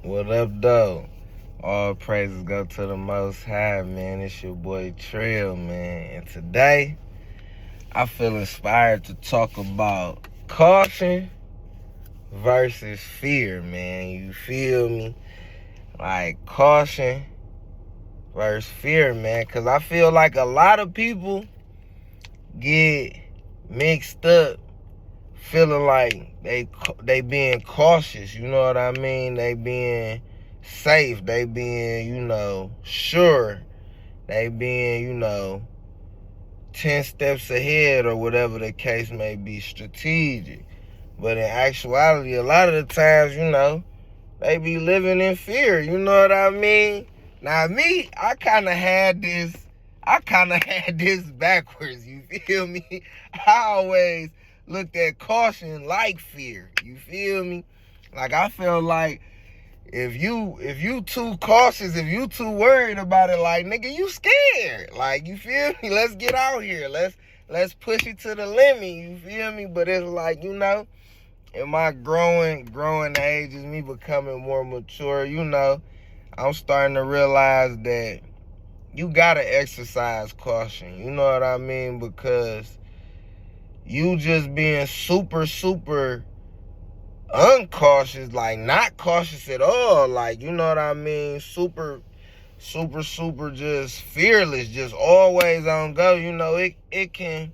What up, though? All praises go to the Most High, man. It's your boy Trill, man. And today, I feel inspired to talk about caution versus fear, man. You feel me? Like, caution versus fear, man. Because I feel like a lot of people get mixed up feeling like they being cautious, you know what I mean? They being safe, they being, sure, they being, 10 steps ahead or whatever the case may be, strategic. But in actuality, a lot of the times, they be living in fear, you know what I mean? Now me, I kind of had this backwards, you feel me? I always looked at caution like fear, you feel me? Like, I feel like if you too cautious, if you too worried about it, like, nigga, you scared. Like, you feel me? Let's get out here. Let's push it to the limit, you feel me? But it's like, in my growing age, is me becoming more mature, I'm starting to realize that you gotta exercise caution, you know what I mean? Because you just being super uncautious, like not cautious at all, like, you know what I mean, super just fearless, just always on go, it can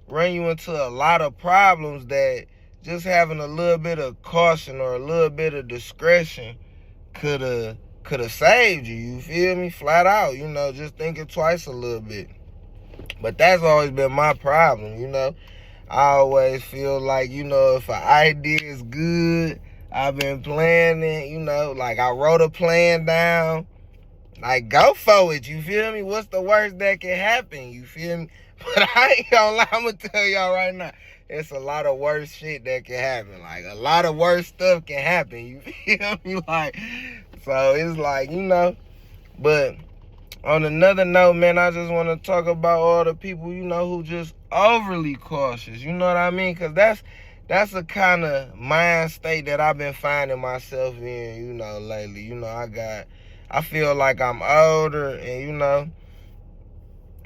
run you into a lot of problems that just having a little bit of caution or a little bit of discretion could have saved you feel me? Flat out, just thinking twice a little bit. But that's always been my problem, I always feel like, if an idea is good, I've been planning, like I wrote a plan down, like, go for it, you feel me? What's the worst that can happen, you feel me? But I ain't gonna lie, I'm gonna tell y'all right now, it's a lot of worse shit that can happen. Like, a lot of worse stuff can happen, you feel me? Like, so it's like, but on another note, man, I just want to talk about all the people, who just overly cautious. You know what I mean? Because that's a kind of mind state that I've been finding myself in, lately. I feel like I'm older and,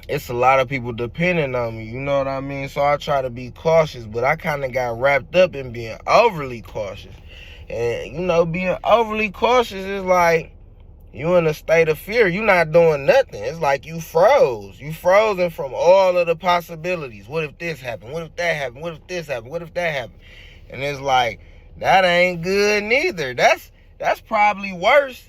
it's a lot of people depending on me. You know what I mean? So I try to be cautious, but I kind of got wrapped up in being overly cautious. And, being overly cautious is like, you in a state of fear. You not doing nothing. It's like you froze. You frozen from all of the possibilities. What if this happened? What if that happened? What if this happened? What if that happened? And it's like, that ain't good neither. That's probably worse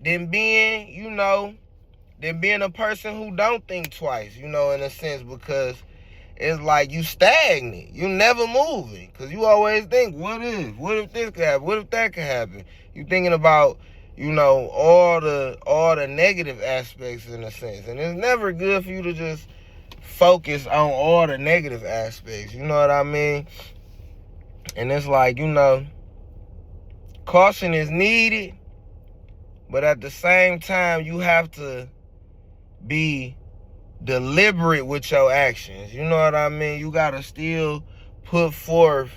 than being, than being a person who don't think twice, in a sense, because it's like you stagnant. You never moving. Because you always think, what if this could happen? What if that could happen? You thinking about, all the negative aspects in a sense. And it's never good for you to just focus on all the negative aspects. You know what I mean? And it's like, caution is needed, but at the same time, you have to be deliberate with your actions. You know what I mean? You gotta still put forth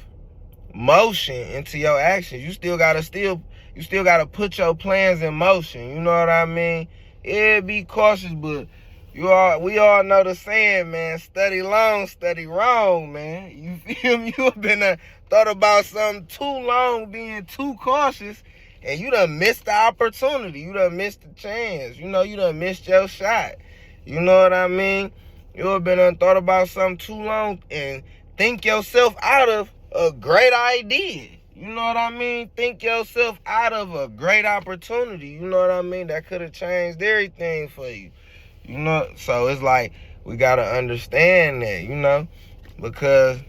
motion into your actions. You still gotta put your plans in motion. You know what I mean? Yeah, be cautious, but we all know the saying, man. Study long, study wrong, man. You feel me? You have been thought about something too long, being too cautious, and you done missed the opportunity. You done missed the chance. You done missed your shot. You know what I mean? You have been thought about something too long and think yourself out of a great idea. You know what I mean? Think yourself out of a great opportunity. You know what I mean? That could have changed everything for you. So it's like, we got to understand that, because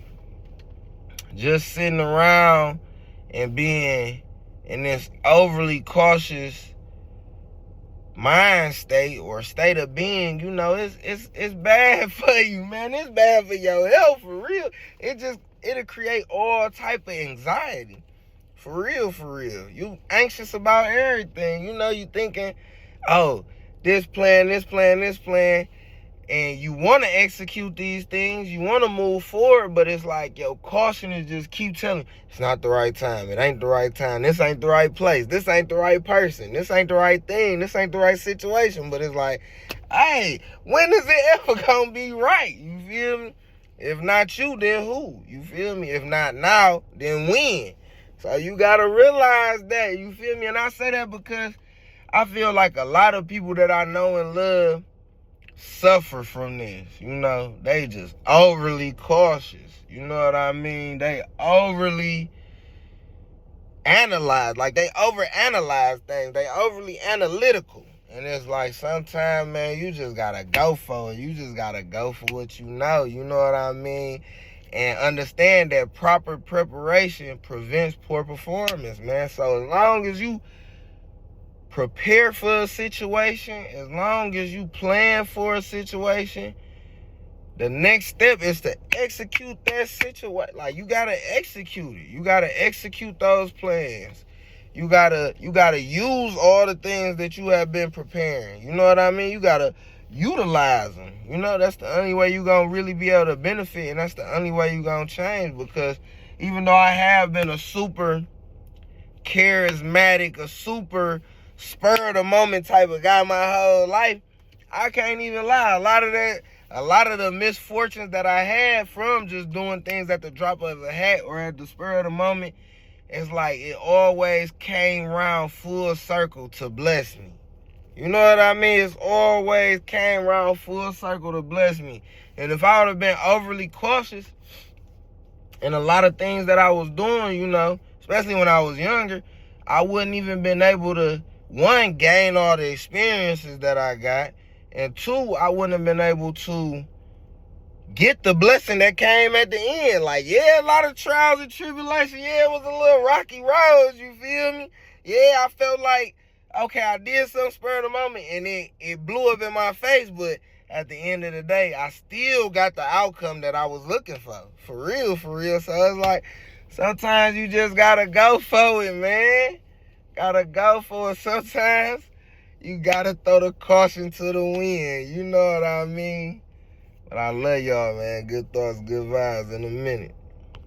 just sitting around and being in this overly cautious mind state or state of being, it's bad for you, man. It's bad for your health, for real. It'll create all type of anxiety. For real. You anxious about everything. You thinking, oh, this plan. and you want to execute these things, you want to move forward, but it's like your caution is just keep telling you, it's not the right time, it ain't the right time, this ain't the right place, this ain't the right person, this ain't the right thing, this ain't the right situation. But it's like, hey, when is it ever gonna be right? You feel me? If not you, then who? You feel me? If not now, then when? So you gotta realize that, you feel me? And I say that because I feel like a lot of people that I know and love suffer from this. You know, they just overly cautious. You know what I mean? They overly analyze, like they overanalyze things. They overly analytical. And it's like sometimes, man, you just gotta go for it. You just gotta go for what you know. You know what I mean? And understand that proper preparation prevents poor performance, man. So as long as you prepare for a situation, as long as you plan for a situation, the next step is to execute that situation. Like, you gotta execute it. You gotta execute those plans. You gotta use all the things that you have been preparing. You know what I mean? You gotta utilize them. You know, that's the only way you gonna really be able to benefit, and that's the only way you gonna change. Because even though I have been a super charismatic, a super spur of the moment type of guy my whole life, I can't even lie. A lot of the misfortunes that I had from just doing things at the drop of a hat or at the spur of the moment, it's like it always came round full circle to bless me. You know what I mean? It's always came round full circle to bless me. And if I would have been overly cautious in a lot of things that I was doing, you know, especially when I was younger, I wouldn't even been able to, one, gain all the experiences that I got, and two, I wouldn't have been able to get the blessing that came at the end. Like, yeah, a lot of trials and tribulation. Yeah, it was a little rocky road, you feel me? Yeah, I felt like, okay, I did some spur of the moment, and it blew up in my face, but at the end of the day, I still got the outcome that I was looking for. For real, for real. So it's like, sometimes you just gotta go for it, man. Gotta go for it. Sometimes you gotta throw the caution to the wind. You know what I mean? But I love y'all, man. Good thoughts, good vibes in a minute.